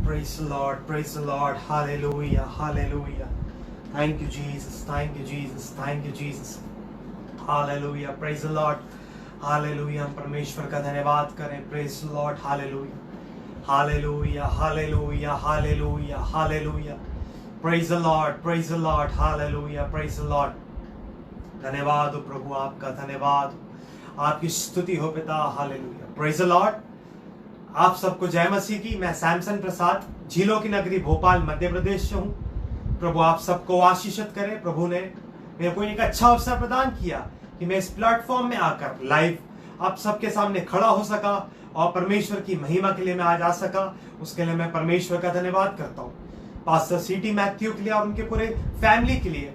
Praise the Lord, praise the Lord, hallelujah, hallelujah. Thank you, Jesus, thank you, Jesus, thank you, Jesus. Hallelujah, praise the Lord, hallelujah. हम परमेश्वर का धन्यवाद करें. Praise the Lord, hallelujah, hallelujah, hallelujah, hallelujah, hallelujah. Praise the Lord, hallelujah, praise the Lord. धन्यवाद हो प्रभु आपका, धन्यवाद हो, आपकी स्तुति हो पिता. Hallelujah, praise the Lord. आप सबको जय मसीह की. मैं सैमसन प्रसाद, झीलों की नगरी भोपाल मध्य प्रदेश से हूँ. प्रभु आप सबको आशीषित करे. प्रभु ने मेरे को एक अच्छा अवसर प्रदान किया कि मैं इस प्लेटफॉर्म में आकर लाइव आप सबके सामने खड़ा हो सका और परमेश्वर की महिमा के लिए मैं आज आ सका. उसके लिए मैं परमेश्वर का धन्यवाद करता हूँ. पास्टर सीटी मैथ्यू के लिए और उनके पूरे फैमिली के लिए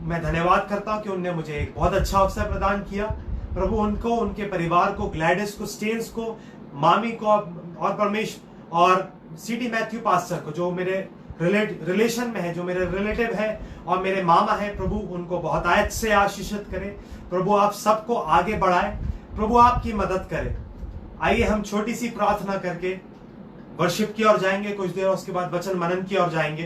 मैं धन्यवाद करता हूँ कि उनने मुझे एक बहुत अच्छा अवसर प्रदान किया. प्रभु उनको, उनके परिवार को, ग्लैडिस को, स्टेन्स को, मामी को और परमेश्वर और सीटी मैथ्यू पास्टर को जो मेरे रिलेशन में है, जो मेरे रिलेटिव है और मेरे मामा है, प्रभु उनको बहुत आयत से आशीषित करे. प्रभु आप सबको आगे बढ़ाए. प्रभु आपकी मदद करे. आइए हम छोटी सी प्रार्थना करके वर्शिप की ओर जाएंगे कुछ देर, उसके बाद वचन मनन की ओर जाएंगे.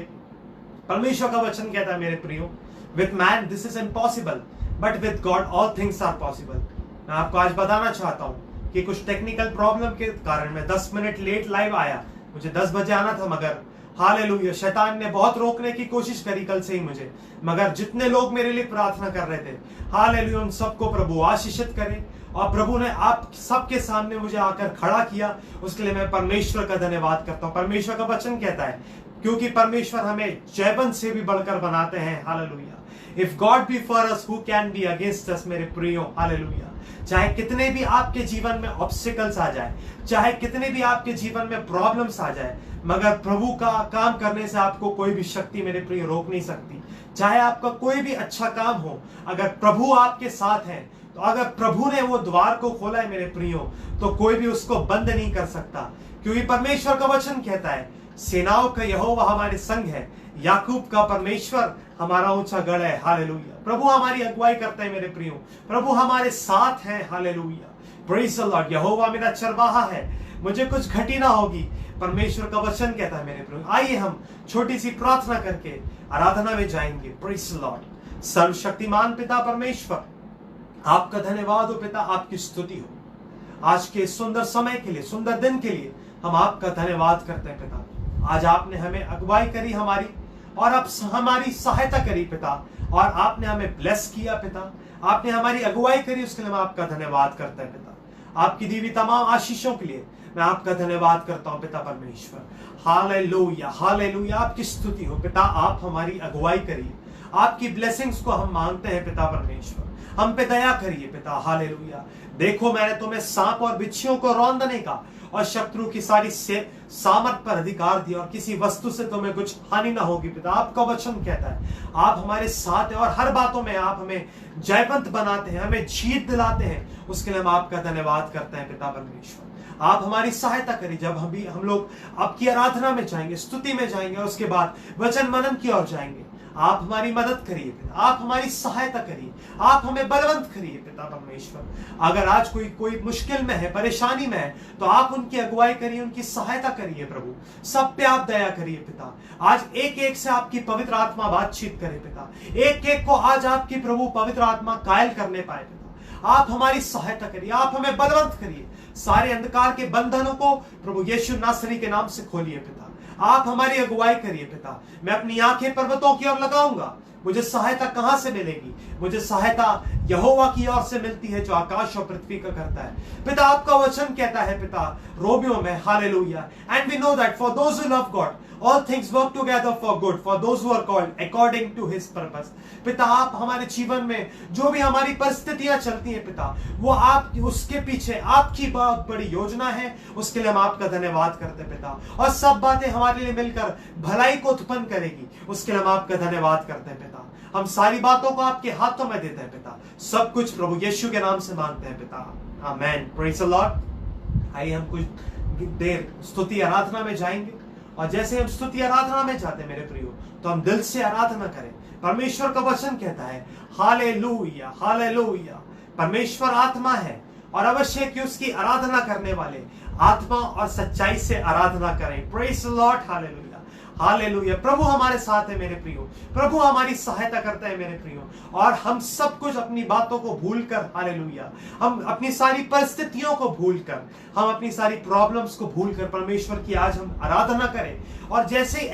परमेश्वर का वचन कहता है मेरे प्रियो, with man this is impossible but with God all things are possible. मैं आपको आज बताना चाहता हूँ कि कुछ टेक्निकल प्रॉब्लम के कारण मैं 10 मिनट लेट लाइव आया. मुझे 10 बजे आना था, मगर हालेलुया शैतान ने बहुत रोकने की कोशिश करी कल से ही मुझे. मगर जितने लोग मेरे लिए प्रार्थना कर रहे थे, हालेलुया उन सबको प्रभु आशीषित करे. और प्रभु ने आप सबके सामने मुझे आकर खड़ा किया, उसके लिए मैं परमेश्वर का धन्यवाद करता हूँ. परमेश्वर का वचन कहता है क्योंकि परमेश्वर हमें जयवंत से भी बढ़कर बनाते हैं. Hallelujah. If God be for us, who can be against us? मेरे प्रियो, हालेलुया. चाहे कितने भी आपके जीवन में ऑब्स्टिकल्स आ जाए, चाहे कितने भी आपके जीवन में प्रॉब्लम्स आ जाए, मगर प्रभु का काम करने से आपको कोई भी शक्ति मेरे प्रियो रोक नहीं सकती. चाहे आपका कोई भी अच्छा काम हो, अगर प्रभु आपके साथ है, तो अगर प्रभु ने वो द्वार को खोला है मेरे प्रियो, तो कोई भी उसको बंद नहीं कर सकता. क्योंकि परमेश्वर का वचन कहता है सेनाओं का यहोवा हमारे संग है, याकूब का परमेश्वर हमारा ऊंचा गढ़ है. हालेलुया. प्रभु हमारी अगुवाई करते हैं मेरे प्रियो. प्रभु हमारे साथ हैं. हालेलुया. Praise the lord. यहोवा मेरा चरवाहा है, मुझे कुछ घटी ना होगी. परमेश्वर का वचन कहता है मेरे प्रियो. आइए हम छोटी सी प्रार्थना करके आराधना में जाएंगे. Praise the Lord. सर्वशक्तिमान पिता परमेश्वर, आपका धन्यवाद हो पिता, आपकी स्तुति हो. आज के सुंदर समय के लिए, सुंदर दिन के लिए हम आपका धन्यवाद करते हैं पिता. आज आपने हमें अगुवाई करी हमारी, और आप हमारी सहायता करी पिता, और आपने हमें ब्लेस किया पिता. आपने हमारी अगुवाई करी, उसके लिए मैं आपका धन्यवाद करता है पिता. आपकी दी हुई तमाम आशीषों के लिए मैं आपका धन्यवाद करता हूं पिता परमेश्वर. Hallelujah, hallelujah. आपकी स्तुति हो पिता. आप हमारी अगुवाई करिए. आपकी ब्लेसिंग्स को हम मांगते हैं पिता परमेश्वर. हम पे दया करिए पिता. हालेलुया. देखो मैंने तुम्हें सांप और बिच्छियों को रौंदने का और शत्रु की सारी सामर्थ पर अधिकार दिया, और किसी वस्तु से तुम्हें कुछ हानि ना होगी पिता. आपका वचन कहता है आप हमारे साथ हैं और हर बातों में आप हमें जयवंत बनाते हैं, हमें जीत दिलाते हैं. उसके लिए हम आपका धन्यवाद करते हैं पिता परमेश्वर. आप हमारी सहायता करिए जब हम लोग आपकी आराधना में जाएंगे, स्तुति में जाएंगे, और उसके बाद वचन मनन की ओर जाएंगे. आप हमारी मदद करिए पिता. आप हमारी सहायता करिए. आप हमें बलवंत करिए पिता परमेश्वर. अगर आज कोई मुश्किल में है, परेशानी में है, तो आप उनकी अगुवाई करिए, उनकी सहायता करिए प्रभु. सब पे आप दया करिए पिता. आज एक एक से आपकी पवित्र आत्मा बातचीत करे पिता. एक एक को आज आपकी प्रभु पवित्र आत्मा कायल करने पाए पिता. आप हमारी सहायता करिए. आप हमें बलवंत करिए. सारे अंधकार के बंधनों को प्रभु यीशु नासरी के नाम से खोलिए पिता. आप हमारी अगुवाई करिए पिता. मैं अपनी आंखें पर्वतों की ओर लगाऊंगा. मुझे सहायता कहां से मिलेगी? मुझे सहायता यहोवा की ओर से मिलती है जो आकाश और पृथ्वी का करता है पिता. आपका वचन कहता है पिता रोमियो में, hallelujah, and we know that for those who love God all things work together for good for those who are called according to his purpose. पिता आप हमारे जीवन में जो भी हमारी परिस्थितियां चलती हैं पिता, वो आप उसके पीछे आपकी बहुत बड़ी योजना है. उसके लिए हम आपका धन्यवाद करते हैं पिता. और सब बातें हमारे लिए मिलकर भलाई को उत्पन्न करेगी. उसके लिए हम आपका धन्यवाद करते हैं पिता. हम सारी बातों को आपके हाथों में देते हैं पिता. सब कुछ प्रभु यीशु के नाम से मांगते हैं पिता. आमेन. Praise the lord. आइए हम कुछ देर स्तुति आराधना में जाएंगे, और जैसे हम स्तुति आराधना में जाते हैं मेरे प्रियो, तो हम दिल से आराधना करें. परमेश्वर का वचन कहता है हालेलुया, हालेलुया. परमेश्वर आत्मा है, और अवश्य कि उसकी आराधना करने वाले आत्मा और सच्चाई से आराधना करें। प्रेज द लॉर्ड, हालेलुया हालेलुया। प्रभु हमारे साथ है मेरे प्रियो, प्रभु हमारी सहायता करता है मेरे प्रियो, और हम सब कुछ अपनी बातों को भूलकर, हालेलुया, हम अपनी सारी परिस्थितियों को भूलकर, हम अपनी सारी प्रॉब्लम्स को भूलकर परमेश्वर की आज हम आराधना करें। और जैसे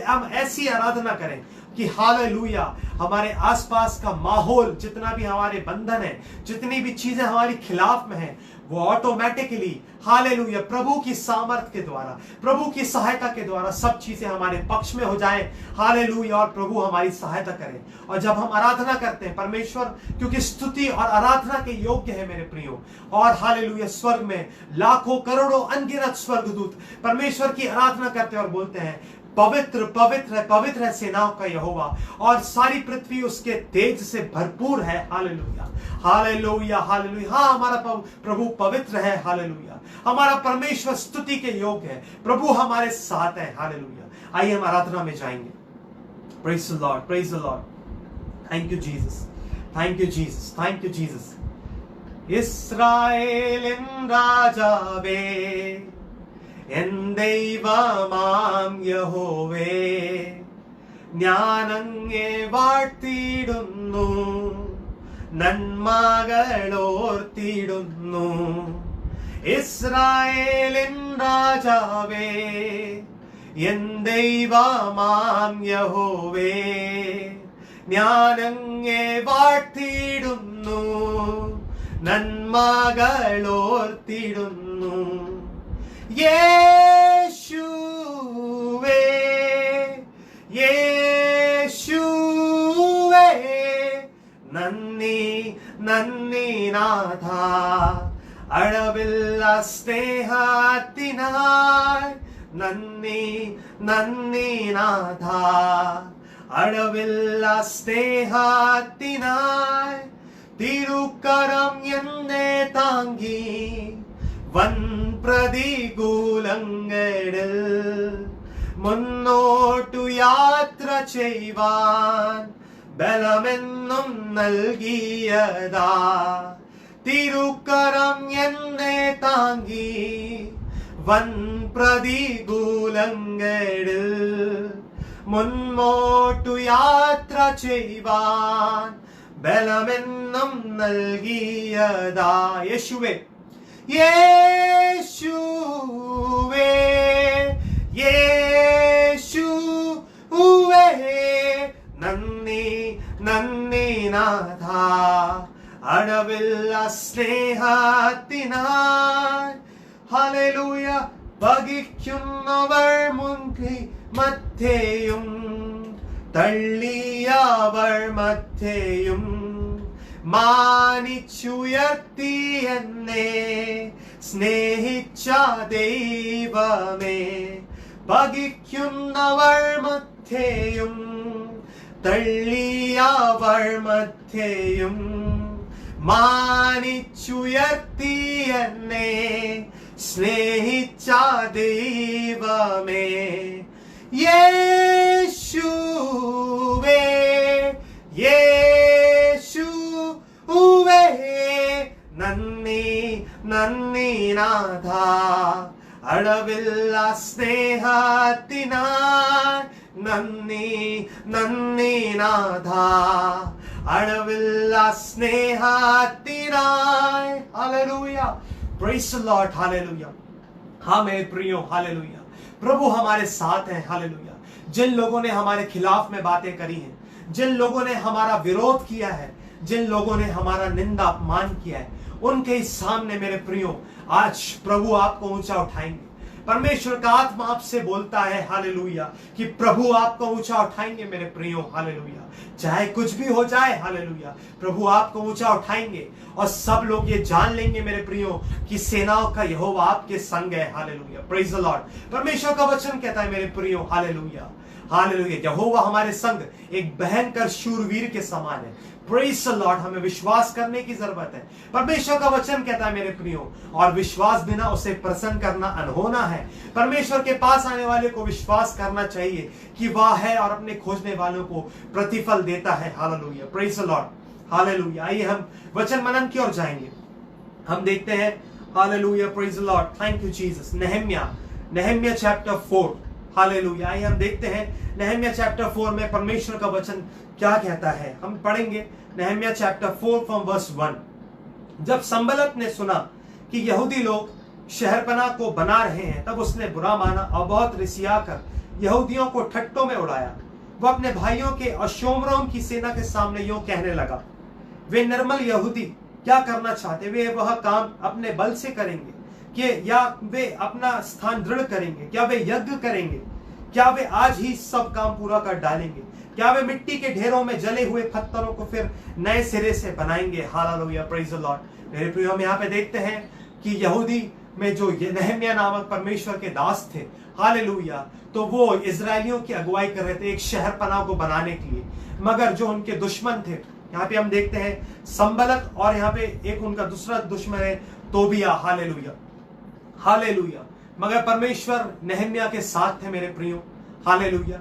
हम ऐसी आराधना करें कि हालेलुया हमारे आसपास का माहौल, जितना भी हमारे बंधन है, जितनी भी चीजें हमारी खिलाफ में है, वो ऑटोमेटिकली हालेलुया प्रभु की सामर्थ के द्वारा, प्रभु की सहायता के द्वारा सब चीजें हमारे पक्ष में हो जाए। हालेलुया, और प्रभु हमारी सहायता करे। और जब हम आराधना करते हैं परमेश्वर, क्योंकि स्तुति और आराधना के योग्य है मेरे प्रियो, और हालेलुया स्वर्ग में लाखों करोड़ों अनगिनत स्वर्गदूत परमेश्वर की आराधना करते हैं और बोलते हैं पवित्र पवित्र है, पवित्र है सेनाओं का यहोवा, और सारी पृथ्वी उसके तेज से भरपूर है। Hallelujah hallelujah hallelujah. हाँ, हमारा प्रभु पवित्र है। हालेलुया, हमारा परमेश्वर स्तुति के योग्य है, प्रभु हमारे साथ है। हालेलुया। आइए हम आराधना में जाएंगे। Praise the lord, praise the lord. Thank you Jesus, thank you Jesus, thank you Jesus. ഇസ്രായേലിൻ രാജാവേ, എൻ ദൈവമാം യഹോവേ, ഞാനങ്ങേ വാഴ്ത്തിയിടുന്നു, നന്മകളോർത്തിയിടുന്നു. ഇസ്രായേലിൻ രാജാവേ, എൻ ദൈവമാം യഹോവേ, ഞാനങ്ങേ വാഴ്ത്തിയിടുന്നു, നന്മകളോർത്തിടുന്നു. യേശുവേ യേശുവേ, നന്ദി നന്ദി നാഥ, അളവില്ല സ്നേഹത്തിനായി. നന്ദി നന്ദി നാഥ, അളവില്ല സ്നേഹത്തിനായി. തിരുക്കരം എന്നെ താങ്ങി വൻ പ്രതികൂലങ്ങളിൽ മുന്നോട്ടു യാത്ര ചെയ്യുവാൻ ബലമെന്നും നൽകിയതാ. തിരുക്കരം എന്നെ താങ്ങി വൻ പ്രതികൂലങ്ങളിൽ മുന്നോട്ടു യാത്ര ചെയ്യുവാൻ ബലമെന്നും നൽകിയതാ. യേശുവേ യേശുവേ യേശുവേ, നന്ദി നന്ദി നാഥ, അളവില്ല സ്നേഹത്തിനായി. ഹല്ലേലൂയ. പകിക്കുന്നവർ മുൻകൈ മധ്യേയും തള്ളിയവർ മധ്യേയും മാനിച്ചുയർത്തി എന്നെ സ്നേഹിച്ച ദൈവമേ. പകിക്കുന്നവർ മധ്യേയും തള്ളിയവർ മധ്യേയും മാനിച്ചുയർത്തി എന്നെ സ്നേഹിച്ച ദൈവമേ. യേശുവേ യേശുവേ, നന്ദി നന്ദി നാഥ, അളവില്ല സ്നേഹത്തിനായി. നന്ദി നന്ദി നാഥ, അളവില്ല സ്നേഹത്തിനായി. हालेलुया, प्रेज द लॉर्ड, हालेलुया। हाँ मेरे प्रियो, हालेलुया, प्रभु हमारे साथ हैं। हालेलुया। जिन लोगों ने हमारे खिलाफ में बातें करी हैं, जिन लोगों ने हमारा विरोध किया है, जिन लोगों ने हमारा निंदा अपमान किया है, उनके सामने मेरे प्रियो आज प्रभु आपको ऊंचा उठाएंगे। परमेश्वर का आत्मा आपसे बोलता है हालेलुया कि प्रभु आपको ऊंचा उठाएंगे मेरे प्रियो। हालेलुया। चाहे कुछ भी हो जाए, हालेलुया, प्रभु आपको ऊंचा उठाएंगे और सब लोग ये जान लेंगे मेरे प्रियो कि सेनाओं का यहोवा आपके संग है। Hallelujah, praise the Lord. परमेश्वर का वचन कहता है मेरे प्रियो, हालेलुया हालेलुया, यहोवा हमारे संग एक भयंकर शूरवीर के समान है। Praise the Lord. हमें विश्वास करने की जरूरत है। परमेश्वर का वचन कहता है मेरे प्रियो, और विश्वास बिना उसे प्रसन्न करना अनहोना है। परमेश्वर के पास आने वाले को विश्वास करना चाहिए कि वह है और अपने खोजने वालों को प्रतिफल देता है। Hallelujah, praise the lord, hallelujah. आइए हम वचन मनन की ओर जाएंगे। हम देखते हैं हालेलुया, praise the lord, thank you Jesus. Nehemiah chapter 4, हालेलुया। आइए हम देखते हैं नेहम्या चैप्टर 4 में परमेश्वर का वचन क्या कहता है। हम पढ़ेंगे नेहम्या चैप्टर 4 फ्रॉम वर्स 1। जब संबलत ने सुना कि यहूदी लोग शहरपनाह को बना रहे हैं, तब उसने बुरा माना और बहुत रिसिया कर यहूदियों को ठट्टों में उड़ाया। वह अपने भाइयों के और शोमरोन की सेना के सामने यूं कहने लगा, वे निर्मल यहूदी क्या करना चाहते? वे वह काम अपने बल से करेंगे कि या वे अपना स्थान दृढ़ करेंगे? क्या वे यज्ञ करेंगे? क्या वे आज ही सब काम पूरा कर डालेंगे? क्या वे मिट्टी के ढेरों में जले हुए पत्थरों को फिर नए सिरे से बनाएंगे? Hallelujah, praise the Lord. मेरे प्रियो, हम यहाँ पे देखते हैं कि यहूदी में जो नेहम्या नामक परमेश्वर के दास थे, हालेलुया, तो वो इजरायलियों की अगुवाई कर रहे थे एक शहरपनाह को बनाने के लिए। मगर जो उनके दुश्मन थे, यहाँ पे हम देखते हैं संबलत, और यहाँ पे एक उनका दूसरा दुश्मन है तोबिया। Hallelujah, hallelujah. मगर परमेश्वर नेहम्या के साथ थे मेरे प्रियो, हालेलुया।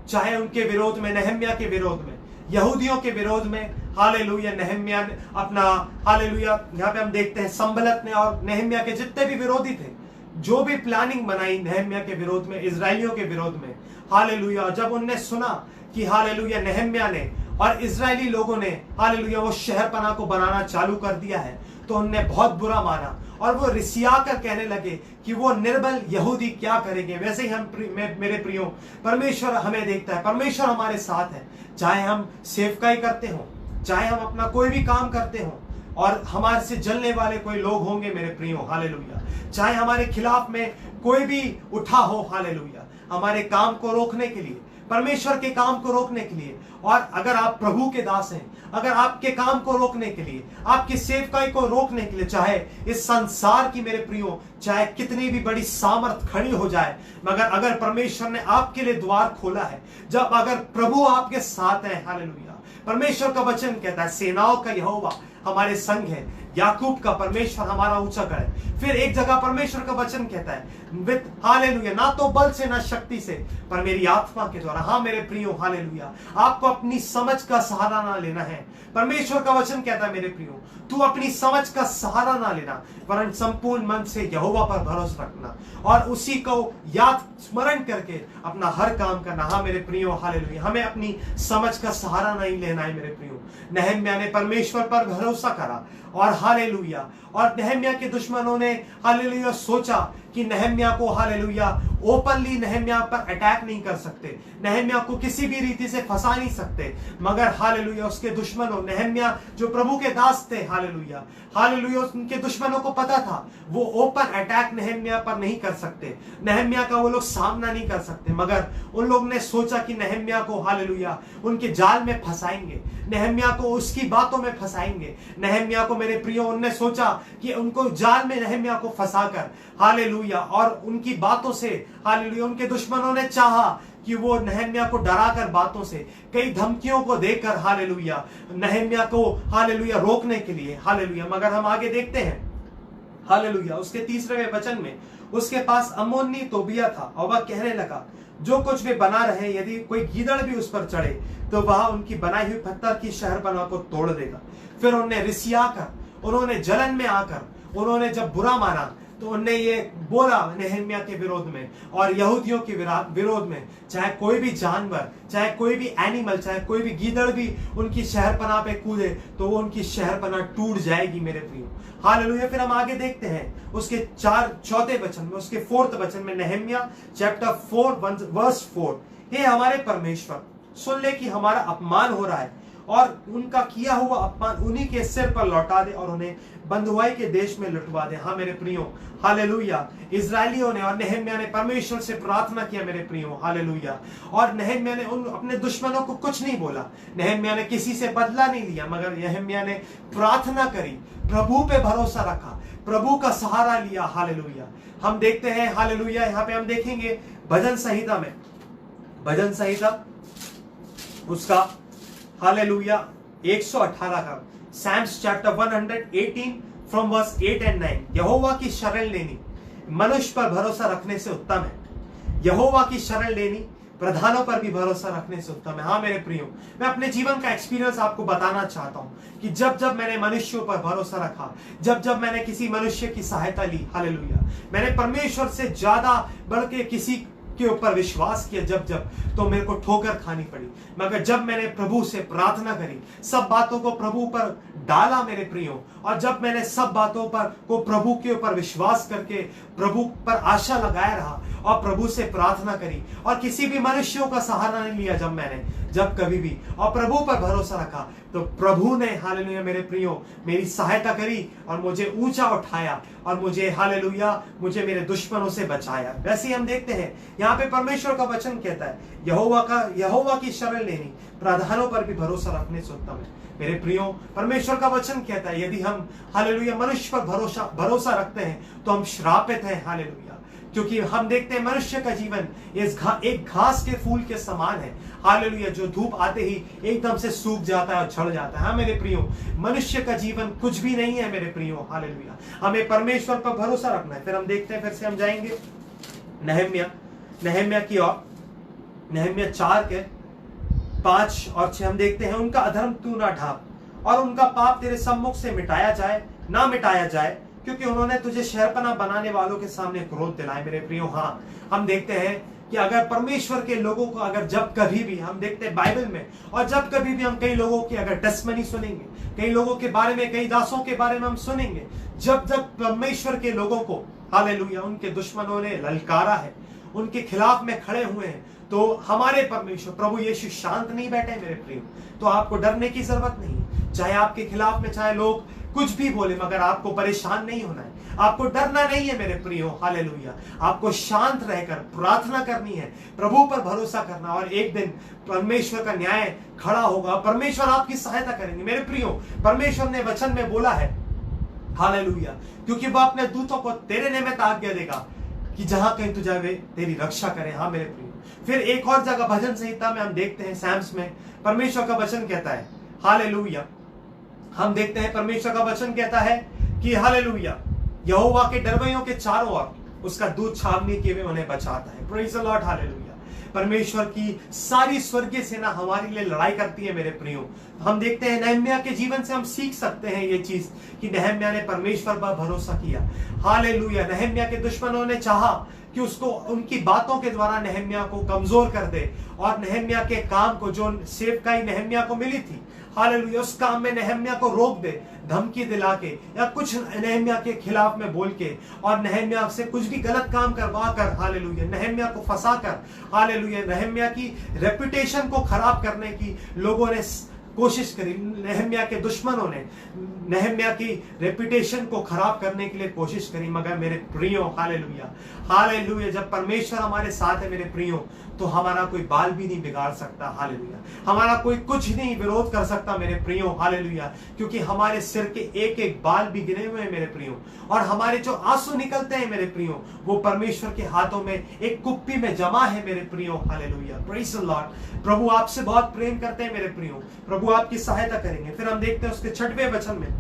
चाहे उनके विरोध में, नेहम्या के विरोध में, यहूदियों के विरोध में, हालेलुया, नेहम्या ने अपना, हालेलुया, यहाँ पे हम देखते हैं संबलत ने और नेहम्या के जितने भी विरोधी थे, जो भी प्लानिंग बनाई नेहम्या के विरोध में, इजरायलियों के विरोध में, हालेलुया, जब उनने सुना कि हालेलुया नेहम्या ने और इजरायली लोगों ने, हालेलुया, वो शहरपनाह को बनाना चालू कर दिया है, तो उनने बहुत बुरा माना और वो रिसिया कर कहने लगे कि वो निर्बल यहूदी क्या करेंगे। वैसे ही हम मेरे प्रियो, परमेश्वर हमें देखता है, परमेश्वर हमारे साथ है। चाहे हम सेवकाई करते हो, चाहे हम अपना कोई भी काम करते हो और हमारे से जलने वाले कोई लोग होंगे मेरे प्रियो, हालेलुया, चाहे हमारे खिलाफ में कोई भी उठा हो, हालेलुया, हमारे काम को रोकने के लिए, परमेश्वर के काम को रोकने के लिए, और अगर आप प्रभु के दास हैं, अगर आपके काम को रोकने के लिए, आपकी सेवकाई को रोकने के लिए, चाहे इस संसार की मेरे प्रियो, चाहे कितनी भी बड़ी सामर्थ खड़ी हो जाए, मगर अगर परमेश्वर ने आपके लिए द्वार खोला है, जब अगर प्रभु आपके साथ है, हालेलुया, परमेश्वर का वचन कहता है सेनाओं का यहोवा हमारे संग है, याकूब का परमेश्वर हमारा ऊंचा गढ़ है। फिर एक जगह परमेश्वर का वचन कहता है विद, हालेलुया, ना तो बल से ना शक्ति से, पर मेरी आत्मा के द्वारा। हाँ मेरे प्रियो, हालेलुया, आपको अपनी समझ का सहारा ना लेना है। परमेश्वर का वचन कहता है मेरे प्रियो, तू अपनी समझ का सहारा ना लेना, वरन संपूर्ण मन से यहोवा पर भरोसा रखना और उसी को याद स्मरण करके अपना हर काम करना। हाँ मेरे प्रियो, हालेलुया, हमें अपनी समझ का सहारा नहीं लेना है मेरे प्रियो। नेहम्या ने परमेश्वर पर भरोसा करा और हालेलुया, और नेहम्या के दुश्मनों ने, हालेलुया, सोचा कि नेहम्या को, हालेलुया, ओपनली नेहम्या पर अटैक नहीं कर सकते, नेहम्या को किसी भी रीति से फंसा नहीं सकते, मगर हालेलुया उसके दुश्मनों, नेहम्या जो प्रभु के दास थे, हालेलुया, हालेलुया, उनके दुश्मनों को पता था वो ओपन अटैक नेहम्या पर नहीं कर सकते, नेहम्या का वो लोग सामना नहीं कर सकते, मगर उन लोग ने सोचा कि नेहम्या को, हालेलुया, उनके जाल में फंसाएंगे, नेहम्या को उसकी बातों में फंसाएंगे। नेहम्या को मेरे प्रियो, उनने सोचा कि उनको जाल में नेहम्या को फंसाकर, हालेलुया, और उनकी बातों से, हालेलुया, उनके दुश्मनों ने चाहा कि वो नेहम्या को डराकर, बातों से, कई धमकियों को देकर, हालेलुया, नेहम्या को, हालेलुया, रोकने के लिए, हालेलुया, मगर हम आगे देखते हैं, हालेलुया, उसके 3वें वचन में उसके पास अम्मोनी तोबिया था और वह कहने लगा, जो कुछ वे बना रहे, यदि कोई गीदड़ भी उस पर चढ़े तो वह उनकी बनाई हुई पत्थर की शहरपनाह को तोड़ देगा। फिर उन्होंने रिसिया कर, उन्होंने जलन में आकर, उन्होंने जब बुरा माना तो उन्होंने ये बोला नेहम्या के विरोध में और यहूदियों के विरोध में, चाहे कोई भी जानवर, चाहे कोई भी एनिमल, चाहे कोई भी गीदड़ भी उनकी शहरपनाह पे कूदे तो वो उनकी शहरपनाह टूट जाएगी मेरे प्रियो, हालेलुया। फिर हम आगे देखते हैं उसके 4 वचन में, उसके 4th वचन में, नेहम्या चैप्टर 4 वर्स 4, हे हमारे परमेश्वर, सुन ले कि हमारा अपमान हो रहा है और उनका किया हुआ अपमान उन्हीं के सिर पर लौटा दे और उन्हें बंधुआई के देश में लुटवा दे। हाँ मेरे प्रियो, हालेलुया, इजरायलियों ने और नेहम्या ने परमेश्वर से प्रार्थना किया मेरे प्रियो, हालेलुया, और नेहम्या ने उन अपने दुश्मनों को कुछ नहीं बोला, नेहम्या ने किसी से बदला नहीं लिया, मगर नेहम्या ने प्रार्थना करी, प्रभु पे भरोसा रखा, प्रभु का सहारा लिया, हालेलुया। हम देखते हैं, हालेलुया, यहाँ पे हम देखेंगे भजन संहिता में, भजन संहिता उसका, हालेलुया, 118 का, psalms chapter 118 from verse 8 and 9, यहोवा की शरण लेनी मनुष्य पर भरोसा रखने से उत्तम है। यहोवा की शरण लेनी प्रधानों पर भी भरोसा रखने से उत्तम है। हाँ मेरे प्रियो, मैं अपने जीवन का एक्सपीरियंस आपको बताना चाहता हूं कि जब जब मैंने मनुष्यों पर भरोसा रखा, जब जब मैंने किसी मनुष्य की सहायता ली, हालेलुया, मैंने परमेश्वर से ज्यादा बढ़ के किसी के ऊपर विश्वास किया, जब जब तो मेरे को ठोकर खानी पड़ी। मगर जब मैंने प्रभु से प्रार्थना करी, सब बातों को प्रभु पर डाला मेरे प्रियो, और जब मैंने सब बातों पर को प्रभु के ऊपर विश्वास करके प्रभु पर आशा लगाया रहा और प्रभु से प्रार्थना करी और किसी भी मनुष्यों का सहारा नहीं लिया, जब कभी भी और प्रभु पर भरोसा रखा, तो प्रभु ने हालेलुया मेरे प्रियो मेरी सहायता करी और मुझे ऊंचा उठाया और मुझे हालेलुया मुझे मेरे दुश्मनों से बचाया। वैसे ही हम देखते हैं यहाँ पे परमेश्वर का वचन कहता है, यहोवा की शरण लेनी प्रधानों पर भी भरोसा रखने से उत्तम है। मेरे प्रियो, परमेश्वर का वचन कहता है यदि हम हालेलुया मनुष्य पर भरोसा रखते हैं तो हम श्रापित हैं, हालेलुया, क्योंकि हम देखते हैं मनुष्य का जीवन एक घास के फूल के समान है, हालेलुया, जो धूप आते ही एकदम से सूख जाता है और झड़ जाता है। हाँ मेरे प्रियो, मनुष्य का जीवन कुछ भी नहीं है मेरे प्रियो, हालेलुया, हमें परमेश्वर पर भरोसा रखना है। फिर हम देखते हैं, फिर से हम जाएंगे नहम्या की ओर, नहम्या 4 के 5 और 6 हम देखते हैं, उनका अधर्म तू ना ढांप और उनका पाप तेरे सम्मुख से मिटाया जाए, क्योंकि उन्होंने तुझे शहरपनाह बनाने वालों के सामने क्रोध दिलाए। मेरे प्रियो, हाँ हम देखते हैं कि अगर परमेश्वर के लोगों को अगर जब कभी भी हम देखते हैं बाइबल में, और जब कभी भी हम कई लोगों की अगर टेस्टमनी सुनेंगे, कई लोगों के बारे में, कई दासों के बारे में हम सुनेंगे, जब जब परमेश्वर के लोगों को हालेलुया उनके दुश्मनों ने ललकारा है, उनके खिलाफ में खड़े हुए हैं, तो हमारे परमेश्वर प्रभु यीशु शांत नहीं बैठे मेरे प्रियो। तो आपको डरने की जरूरत नहीं, चाहे आपके खिलाफ में चाहे लोग कुछ भी बोले, मगर आपको परेशान नहीं होना है, आपको डरना नहीं है मेरे प्रियो, हालेलुया, आपको शांत रहकर प्रार्थना करनी है, प्रभु पर भरोसा करना, और एक दिन परमेश्वर का न्याय खड़ा होगा, परमेश्वर आपकी सहायता करेंगे। मेरे प्रियो, परमेश्वर ने वचन में बोला है, हालेलुया, क्योंकि वो अपने दूतों को तेरे निमित्त आज्ञा देगा कि जहां कहीं तू जावे तेरी रक्षा करे। हाँ मेरे प्रियो, फिर एक और जगह भजन संहिता में हम देखते हैं, सैम्स में परमेश्वर का वचन कहता है, हालेलुया, हम देखते हैं परमेश्वर का वचन कहता है कि हालेलुया, यहोवा के डरवैयों के चारों ओर उसका दूत छावनी किए हुए उन्हें बचाता है। Praise the lord, hallelujah. परमेश्वर की सारी स्वर्गीय सेना हमारे लिए लड़ाई करती है मेरे प्रियो। हम देखते हैं नहम्याह के जीवन से हम सीख सकते हैं ये चीज कि नहम्याह ने परमेश्वर पर भरोसा किया, हालेलुया। नहम्याह के दुश्मनों ने चाहा कि उसको उनकी बातों के द्वारा नहम्याह को कमजोर कर दे, और नहम्याह के काम को, जो सेवकाई नहम्याह को मिली थी, हालेलुया, उस काम में नहम्याह को रोक दे, धमकी दिला के या कुछ नहम्याह के खिलाफ में बोल के, और नहम्याह से कुछ भी गलत काम करवा कर, हालेलुया, नहम्याह को फंसा कर, हालेलुया, नहम्याह की रेपुटेशन को खराब करने की लोगों ने कोशिश करी। नहम्याह के दुश्मनों ने नहम्याह की रेपुटेशन को खराब करने के लिए कोशिश करी, मगर मेरे प्रियो, हालेलुया, हालेलुया, जब परमेश्वर हमारे साथ है मेरे प्रियो, तो हमारा कोई बाल भी नहीं बिगाड़ सकता, हालेलुया, हमारा कोई कुछ नहीं विरोध कर सकता मेरे प्रियो, हालेलुया, क्योंकि हमारे सिर के एक एक बाल भी गिने हुए हैं मेरे प्रियो, और हमारे जो आंसू निकलते हैं मेरे प्रियो, वो परमेश्वर के हाथों में एक कुप्पी में जमा है मेरे प्रियो, हालेलुया, प्रेज़ द लॉर्ड। प्रभु आपसे बहुत प्रेम करते हैं मेरे प्रियो, प्रभु आपकी सहायता करेंगे। फिर हम देखते हैं उसके 6वें वचन में,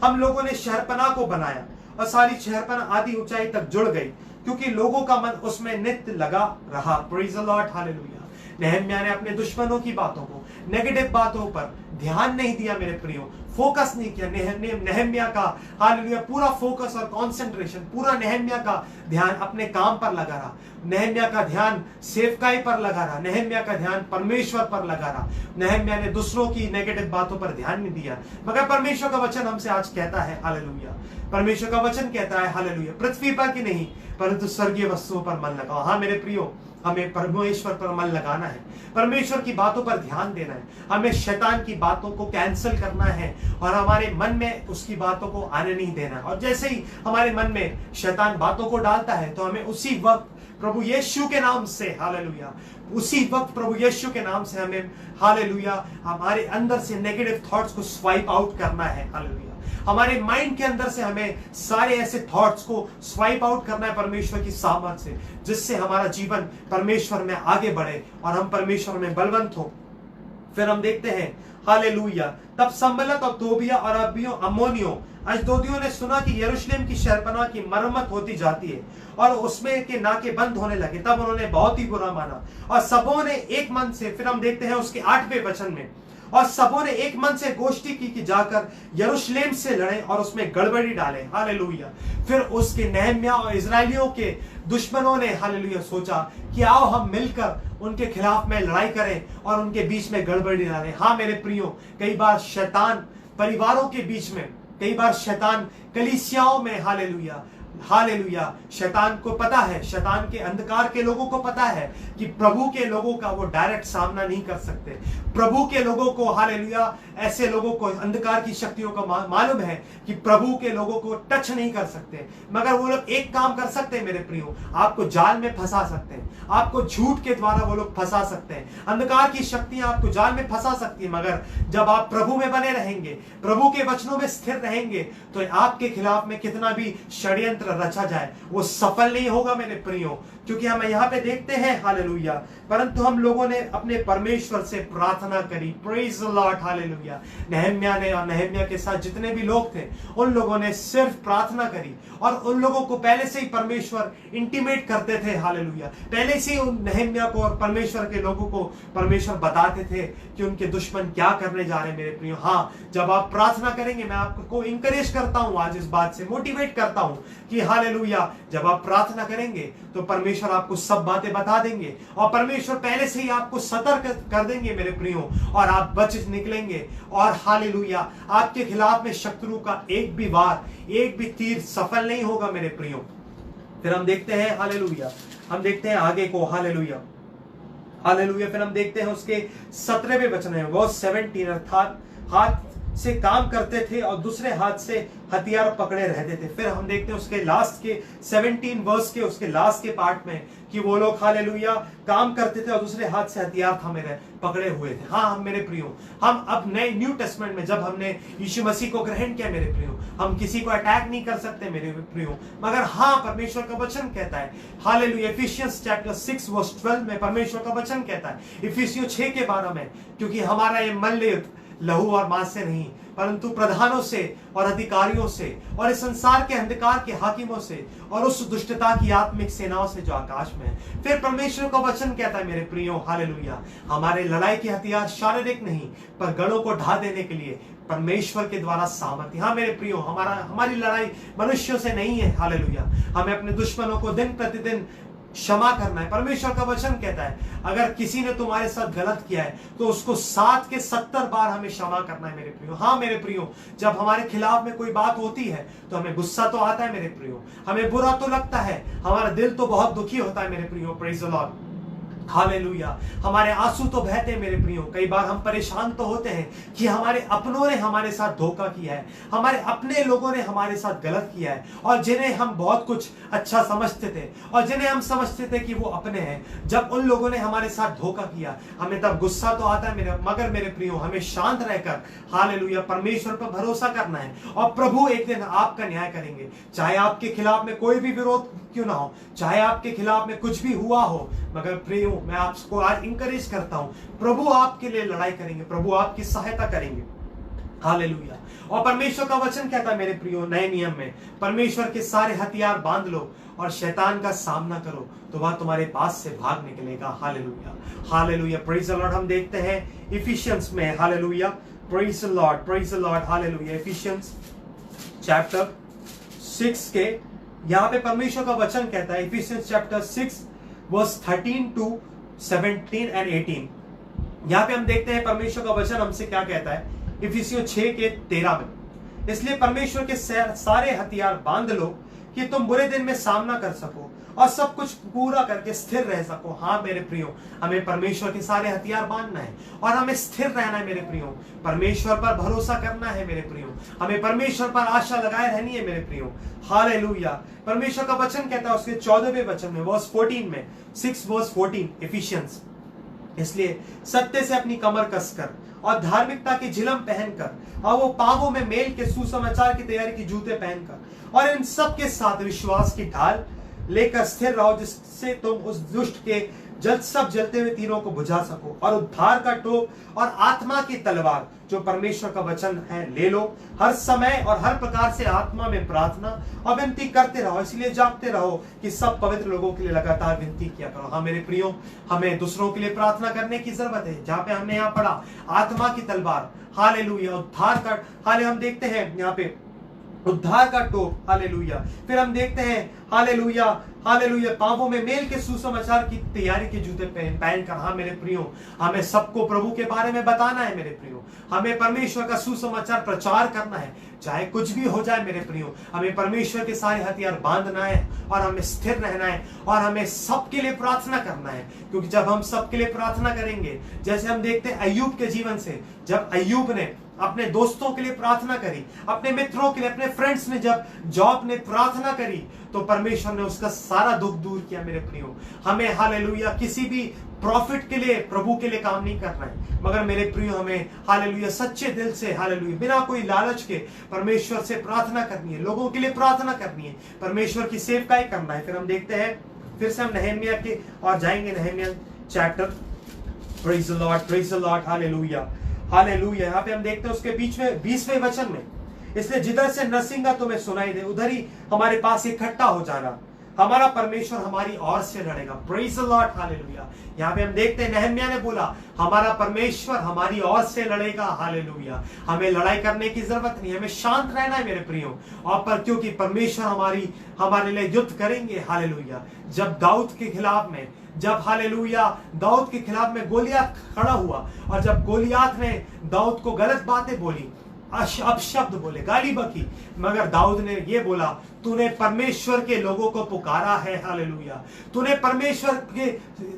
हम लोगों ने शहरपनाह को बनाया और सारी शहरपनाह आधी ऊंचाई तक जुड़ गई, क्योंकि लोगों का मन उसमें नित्य लगा रहा। प्रेज़ द लॉर्ड, हालेलुया। नहम्याह ने अपने दुश्मनों की बातों को, नेगेटिव बातों पर ध्यान नहीं दिया मेरे प्रियो, फोकस नहीं किया। नहम्याह का, हालेलुया, पूरा फोकस और कंसंट्रेशन, पूरा नहम्याह का ध्यान अपने काम पर लगा रहा, नहम्याह का ध्यान सेवकाई पर लगा रहा, नहम्याह का ध्यान परमेश्वर पर लगा रहा। नहम्याह ने दूसरों की नेगेटिव बातों पर ध्यान नहीं दिया। मगर परमेश्वर का वचन हमसे आज कहता है, हालेलुया, परमेश्वर का वचन कहता है, हालेलुया, पृथ्वी पर की नहीं परंतु स्वर्गीय वस्तुओं पर मन लगाओ। हाँ मेरे प्रियो, हमें परमेश्वर पर मन लगाना है, परमेश्वर की बातों पर ध्यान देना है, हमें शैतान की बातों को कैंसिल करना है और हमारे मन में उसकी बातों को आने नहीं देना। और जैसे ही हमारे मन में शैतान बातों को डालता है, तो हमें उसी वक्त प्रभु यीशु के नाम से, हालेलुया, उसी वक्त प्रभु यीशु के नाम से हमें, हालेलुया, हमारे अंदर से नेगेटिव थॉट्स को स्वाइप आउट करना है, हालेलुया, हमारे माइंड के अंदर से हमें सारे ऐसे थॉट्स को स्वाइप आउट करना है परमेश्वर की सामर्थ से, जिससे हमारा जीवन परमेश्वर में आगे बढ़े और हम परमेश्वर में बलवंत हो। फिर हम देखते हैं, हालेलुया, तब संबलत और तोबिया और अम्मोनियों अशदोदियों ने सुना कि यरूशलेम की शहरपनाह की मरम्मत होती जाती है और उसमें के नाके बंद होने लगे, तब उन्होंने बहुत ही बुरा माना और सबों ने एक मन से, फिर हम देखते हैं उसके 8वें वचन में, और सबों ने एक मन से गोष्ठी की कि जाकर यरूशलेम से लड़ें और उसमें गड़बड़ी डालें। हालेलुया। फिर उसके नहम्याह और इजरायलियों के दुश्मनों ने हालेलुया सोचा कि आओ हम मिलकर उनके खिलाफ में लड़ाई करें और उनके बीच में गड़बड़ी डालें। हाँ मेरे प्रियो, कई बार शैतान परिवारों के बीच में, कई बार शैतान कलीसियाओं में, हालेलुया हालेलुया, शैतान को पता है, शैतान के अंधकार के लोगों को पता है कि प्रभु के लोगों का वो डायरेक्ट सामना नहीं कर सकते। प्रभु के लोगों को, हालेलुया, ऐसे लोगों को अंधकार की शक्तियों का मालूम है कि प्रभु के लोगों को टच नहीं कर सकते, मगर वो लोग एक काम कर सकते हैं मेरे प्रियो, आपको जाल में फंसा सकते हैं, आपको झूठ के द्वारा वो लोग फंसा सकते हैं। अंधकार की शक्तियां आपको जाल में फंसा सकती है, मगर जब आप प्रभु में बने रहेंगे, प्रभु के वचनों में स्थिर रहेंगे, तो आपके खिलाफ में कितना भी षड्यंत्र रचा जाए वो सफल नहीं होगा मेरे प्रियो। क्योंकि हम यहाँ पे देखते हैं हालेलुया, परंतु हम लोगों ने अपने परमेश्वर से प्रार्थना करी। प्रेज द लॉर्ड, हालेलुया। नहम्याह ने और नहम्याह के साथ जितने भी लोग थे, उन लोगों ने सिर्फ प्रार्थना करी और उन लोगों को पहले से ही परमेश्वर इंटीमेट करते थे। हालेलुया। पहले से ही उन नहम्याह को और परमेश्वर के लोगों को परमेश्वर बताते थे कि उनके दुश्मन क्या करने जा रहे हैं मेरे प्रियो। हाँ, जब आप प्रार्थना करेंगे, मैं आपको इंकरेज करता हूं, आज इस बात से मोटिवेट करता हूं कि हालेलुया, जब आप प्रार्थना करेंगे तो परमेश्वर आपको सब बातें बता देंगे और परमेश्वर पहले से ही आपको सतर्क कर देंगे मेरे प्रियो, और आप बच निकलेंगे। और हालेलुया, आपके खिलाफ में शत्रु का एक भी वार, एक भी तीर सफल नहीं होगा मेरे प्रियो। फिर हम देखते हैं हालेलुया, हम देखते हैं आगे को, हालेलुया हालेलुया। फिर हम देखते हैं उसके 17वें वचन है, वो 17, अर्थात हाथ से काम करते थे और दूसरे हाथ से हथियार पकड़े रहते थे। फिर हम देखते हैं उसके लास्ट के 17 वर्स के उसके लास्ट के पार्ट में कि वो लोग हालेलुया काम करते थे और दूसरे हाथ से हथियार थामे रहे, पकड़े हुए थे। हाँ हम मेरे प्रियो, हम अब नए न्यू टेस्टमेंट में जब हमने यीशु मसीह को ग्रहण किया मेरे प्रियो, हम किसी को अटैक नहीं कर सकते मेरे प्रियो, मगर हाँ परमेश्वर का वचन कहता है हालेलुया, इफिसियंस चैप्टर 6 वर्स 12 में परमेश्वर का वचन कहता है, इफिसियों 6 के 12 में, क्योंकि हमारा ये मल्ल लहू और मांस से नहीं परंतु प्रधानों से और अधिकारियों से और इस संसार के अंधकार के हाकिमों से और उस दुष्टता की आत्मिक सेनाओं से जो आकाश में है। फिर परमेश्वर का वचन कहता है मेरे प्रियो हालेलुया, हमारे लड़ाई के हथियार शारीरिक नहीं पर गढ़ों को ढा देने के लिए परमेश्वर के द्वारा सामर्थ्य। हाँ मेरे प्रियो, हमारी लड़ाई मनुष्यों से नहीं है। हालेलुया, हमें अपने दुश्मनों को दिन प्रतिदिन क्षमा करना है। परमेश्वर का वचन कहता है अगर किसी ने तुम्हारे साथ गलत किया है तो उसको 7 के 70 बार हमें क्षमा करना है मेरे प्रियो। हाँ मेरे प्रियो, जब हमारे खिलाफ में कोई बात होती है तो हमें गुस्सा तो आता है मेरे प्रियो, हमें बुरा तो लगता है, हमारा दिल तो बहुत दुखी होता है मेरे प्रियो। प्रेज द लॉर्ड, हालेलुया, हमारे आंसू तो बहते हैं मेरे प्रियो। कई बार हम परेशान तो होते हैं कि हमारे अपनों ने हमारे साथ धोखा किया है, हमारे अपने लोगों ने हमारे साथ गलत किया है, और जिन्हें हम बहुत कुछ अच्छा समझते थे और जिन्हें हम समझते थे कि वो अपने हैं, जब उन लोगों ने हमारे साथ धोखा किया हमें तब गुस्सा तो आता है मेरे, मगर मेरे प्रियो हमें शांत रहकर हालेलुया परमेश्वर पर भरोसा करना है और प्रभु एक दिन आपका न्याय करेंगे। चाहे आपके खिलाफ में कोई भी विरोध क्यों ना हो, चाहे आपके खिलाफ में कुछ भी हुआ हो, मगर प्रियो मैं आपको आज इंकरेज करता हूं, प्रभु आपके लिए लड़ाई करेंगे, प्रभु आपकी सहायता करेंगे। हालेलुया। और परमेश्वर का वचन कहता है मेरे प्रियो नए नियम में, परमेश्वर के सारे हथियार बांध लो और शैतान का सामना करो तो वह तुम्हारे पास से भाग निकलेगा। Hallelujah hallelujah, praise the Lord. हम देखते हैं इफिशियंस में, hallelujah, praise the lord, praise the lord, hallelujah. Efficiency chapter 6 के यहाँ पे परमेश्वर का वचन कहता है, efficiency chapter 6 verse 13 to 17 and 18। यहाँ पे हम देखते हैं परमेश्वर का वचन हमसे क्या कहता है, इफिसियों 6 के 13 में, इसलिए परमेश्वर के सारे हथियार बांध लो कि तुम बुरे दिन में सामना कर सको और सब कुछ पूरा करके स्थिर रह सको। हाँ मेरे प्रियो, हमें परमेश्वर के सारे हथियार बांधना है और हमें स्थिर रहना है मेरे प्रियो, परमेश्वर पर भरोसा करना है मेरे प्रियो, हमें परमेश्वर पर आशा लगाए रहनी है मेरे प्रियो। हालेलुया, परमेश्वर का वचन कहता है उसके 14वें वचन में, वर्स 14 में, 6 वर्स 14 इफिशियंस, इसलिए सत्य से अपनी कमर कसकर और धार्मिकता की झिलम पहनकर और वो पांवों में मेल के सुसमाचार की तैयारी की जूते पहनकर और इन सब के साथ विश्वास की ढाल लेकर स्थिर रहो, जिससे तुम उस दुष्ट के सब जलते हुए तीरों को बुझा सको, और उद्धार का टोप और आत्मा की तलवार जो परमेश्वर का वचन है ले लो। हर समय और हर प्रकार से आत्मा में प्रार्थना और विनती करते रहो, इसलिए जागते रहो कि सब पवित्र लोगों के लिए लगातार विनती किया करो। हाँ मेरे प्रियो, हमें दूसरों के लिए प्रार्थना करने की जरूरत है। जहां पे हमने यहाँ पढ़ा आत्मा की तलवार, हालेलुया, उद्धार का, हाले हम देखते हैं यहाँ पे उद्धार का टोप, हालेलुया। फिर हम देखते हैं हालेलुया, हालेलुया, पांवों में मेल के सुसमाचार की तैयारी के जूते पहनकर। हाँ मेरे प्रियो, हमें सबको प्रभु के बारे में बताना है मेरे प्रियो, हमें परमेश्वर का सुसमाचार प्रचार करना है, चाहे कुछ भी हो जाए मेरे प्रियो। हमें परमेश्वर के सारे हथियार बांधना है और हमें स्थिर रहना है और हमें सबके लिए प्रार्थना करना है, क्योंकि जब हम सबके लिए प्रार्थना करेंगे, जैसे हम देखते हैं अय्यूब के जीवन से, जब अय्यूब ने अपने दोस्तों के लिए प्रार्थना करी, अपने मित्रों के लिए, अपने फ्रेंड्स ने, जब जॉब ने प्रार्थना करी, तो परमेश्वर ने उसका सारा दुख दूर किया मेरे प्रियो। हमें हालेलुया किसी भी प्रॉफिट के लिए, प्रभु के लिए काम नहीं करना है, मगर मेरे प्रियो हमें हालेलुया सच्चे दिल से, हालेलुया बिना कोई लालच के परमेश्वर से प्रार्थना करनी है, लोगों के लिए प्रार्थना करनी है, परमेश्वर की सेवकाई करना है। फिर हम देखते हैं, फिर से हम नहम्याह के और जाएंगे, Nehemiah chapter, praise the lord, praise the lord, हालेलुया, हालेलुया। यहाँ पे हम देखते हैं उसके बीच में 20वें वचन में, इसलिए जिधर से नरसिंगा तुम्हें सुनाई दे उधर ही हमारे पास इकट्ठा हो जाना, हमारा परमेश्वर हमारी ओर से लड़ेगा। Praise the lord, hallelujah. यहाँ पे हम देखते हैं नहम्याह ने बोला हमारा परमेश्वर हमारी ओर से लड़ेगा, हालेलुया। हमें लड़ाई करने की जरूरत नहीं, हमें शांत रहना है मेरे प्रियो, और पर क्योंकि परमेश्वर हमारे लिए युद्ध करेंगे, हालेलुया। जब दाऊद के खिलाफ में, जब हालेलुया दाऊद के खिलाफ में गोलियात खड़ा हुआ, और जब गोलियात ने दाऊद को गलत बातें बोली, अपशब्द बोले, गाली बकी, मगर दाऊद ने ये बोला तूने परमेश्वर के लोगों को पुकारा है, हालेलुया, तूने परमेश्वर के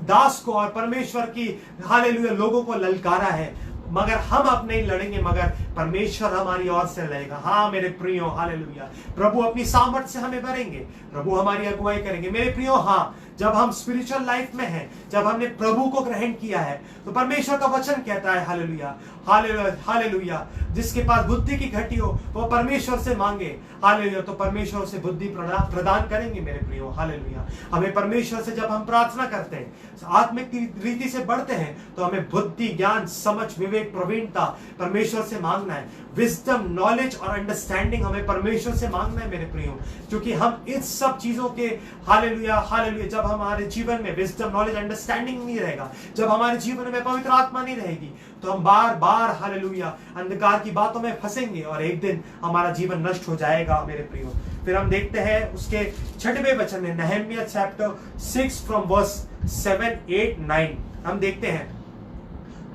दास को और परमेश्वर की हालेलुया लोगों को ललकारा है, मगर हम अब नहीं लड़ेंगे, मगर परमेश्वर हमारी ओर से लड़ेगा। हाँ मेरे प्रियो, हालेलुया, प्रभु अपनी सामर्थ से हमें भरेंगे, प्रभु हमारी अगुवाई करेंगे मेरे प्रियो। हाँ जब हम स्पिरिचुअल लाइफ में हैं, जब हमने प्रभु को ग्रहण किया है, तो परमेश्वर का वचन कहता है, हालेलुया, हालेलुया, हालेलुया, जिसके पास बुद्धि की घटी हो वो परमेश्वर से मांगे, हालेलुया, तो परमेश्वर से बुद्धि प्रदान करेंगे मेरे प्रियो, हालेलुया। हमें परमेश्वर से जब हम प्रार्थना करते हैं, आत्मिक रीति से बढ़ते हैं, तो हमें बुद्धि, ज्ञान, समझ, विवेक, प्रवीणता परमेश्वर से मांगना है, विजडम, नॉलेज और अंडरस्टैंडिंग हमें परमेश्वर से मांगना है मेरे प्रियो, क्योंकि हम इस सब चीजों के, हालेलुया, हालेलुया, जब हमारे जीवन में विजडम, नॉलेज, अंडरस्टैंडिंग नहीं रहेगा, जब हमारे जीवन में पवित्र आत्मा नहीं रहेगी, तो हम बार बार हालेलुया अंधकार की बातों में फंसेंगे और एक दिन हमारा जीवन नष्ट हो जाएगा मेरे प्रियो। फिर हम देखते हैं उसके 6वें वचन में, नहम्याह चैप्टर 6 फ्रॉम वर्स 7, 8, 9 हम देखते हैं,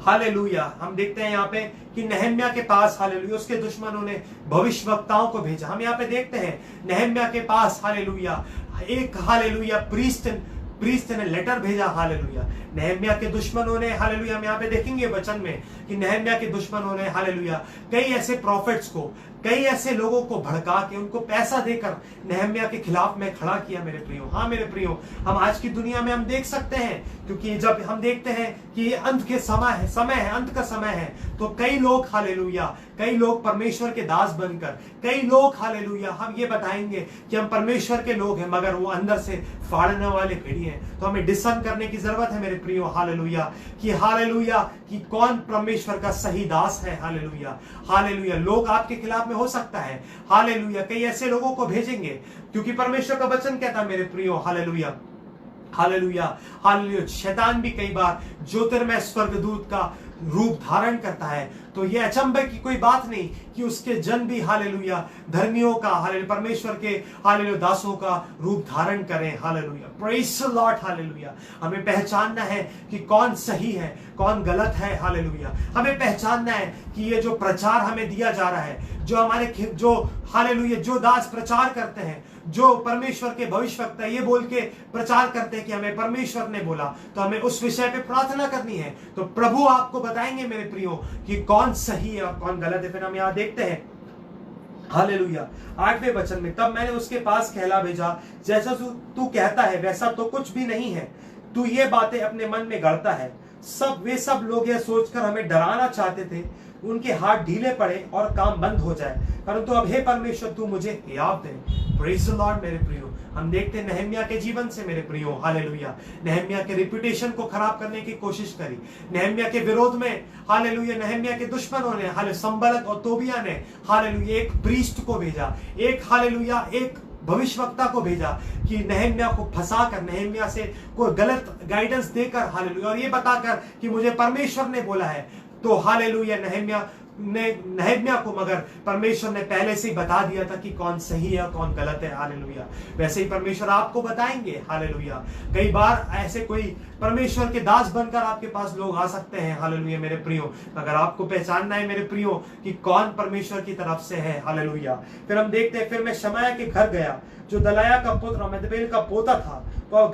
हालेलुया। हम देखते हैं यहाँ पे कि नहम्याह के पास, हालेलुया, उसके दुश्मनों ने भविष्यवक्ताओं को भेजा। हम यहाँ पे देखते हैं नहम्याह के पास, हालेलुया, एक हालेलुया प्रीस्ट ने लेटर भेजा, हालेलुया। नहम्याह के दुश्मनों ने, हालेलुया, हम यहाँ पे देखेंगे वचन में कि नहम्याह के दुश्मनों ने, हालेलुया, कई ऐसे प्रॉफिट्स को, कई ऐसे लोगों को भड़का के, उनको पैसा देकर नहम्याह के खिलाफ में खड़ा किया मेरे प्रियो। हाँ मेरे प्रियो, हम आज की दुनिया में हम देख सकते हैं, क्योंकि जब हम देखते हैं कि ये अंत के समय है, अंत का समय है, तो कई लोग, हालेलुया, कई लोग परमेश्वर के दास बनकर, कई लोग, हालेलुया, हम ये बताएंगे कि हम परमेश्वर के लोग हैं, मगर वो अंदर से फाड़ने वाले भेड़ी हैं। तो हमें डिस्कशन करने की जरूरत है मेरे प्रियो, हालेलुया, कि कौन परमेश्वर का सही दास है, हालेलुया, हालेलुया। लोग आपके खिलाफ में हो सकता है, हालेलुया, कई ऐसे लोगों को भेजेंगे, क्योंकि परमेश्वर का वचन कहता है मेरे प्रियो, हालेलुया, हालेलुया, हालेलुया, शैतान भी कई बार ज्योतिर्मय स्वर्गदूत का रूप धारण करता है, तो ये अचंभे की कोई बात नहीं कि उसके जन भी, हालेलुया, धर्मियों का, हालेलुया, परमेश्वर के, हालेलुया, दासों का रूप धारण करें, hallelujah, praise the lord, hallelujah. हमें पहचानना है कि कौन सही है, कौन गलत है, हालेलुया। हमें पहचानना है कि ये जो प्रचार हमें दिया जा रहा है, जो हमारे, जो हालेलुया, जो दास प्रचार करते हैं, जो परमेश्वर के भविष्यवक्ता ये बोल के प्रचार करते हैं कि हमें परमेश्वर ने बोला, तो हमें उस विषय पे प्रार्थना करनी है, तो प्रभु आपको बताएंगे मेरे प्रियो कि कौन सही है और कौन गलत है। फिर हम यहाँ देखते हैं, हालेलुया, 8वें वचन में, तब मैंने उसके पास कहला भेजा, जैसा तू कहता है वैसा तो कुछ भी नहीं है, तू ये बातें अपने मन में गढ़ता है। वे सब लोग यह सोचकर हमें डराना चाहते थे, उनके हाथ ढीले पड़े और काम बंद हो जाए, परंतु अब हे परमेश्वर तू मुझे हियाव दे। प्रेज द लॉर्ड मेरे प्रियो। हम देखते हैं नेहम्याह के जीवन से मेरे प्रियो, हालेलुया, नेहम्याह के रिप्यूटेशन को खराब करने की कोशिश करी, नेहम्याह के विरोध में, हालेलुया, नेहम्याह के दुश्मनों ने, हाले संबलत और तोबिया ने, हालेलुया, एक प्रीस्ट को भेजा, एक हालेलुया एक भविष्यवक्ता को भेजा कि नेहम्याह को फंसाकर, नेहम्याह से कोई गलत गाइडेंस देकर, हालेलुया, और ये बताकर कि मुझे परमेश्वर ने बोला है। तो हालेलुया, नेहम्याह को मगर परमेश्वर ने पहले से ही बता दिया था कि कौन सही है और कौन गलत है, हालेलुया। वैसे ही परमेश्वर आपको बताएंगे, हालेलुया। कई बार ऐसे कोई परमेश्वर के दास बनकर आपके पास लोग आ सकते हैं, हालेलुया मेरे प्रियो, मगर आपको पहचानना है मेरे प्रियो कि कौन परमेश्वर की तरफ से है, हालेलुया। फिर हम देखते हैं, फिर मैं शमाया के घर गया जो दलाया का पुत्र मेदबेल का पोता था, वह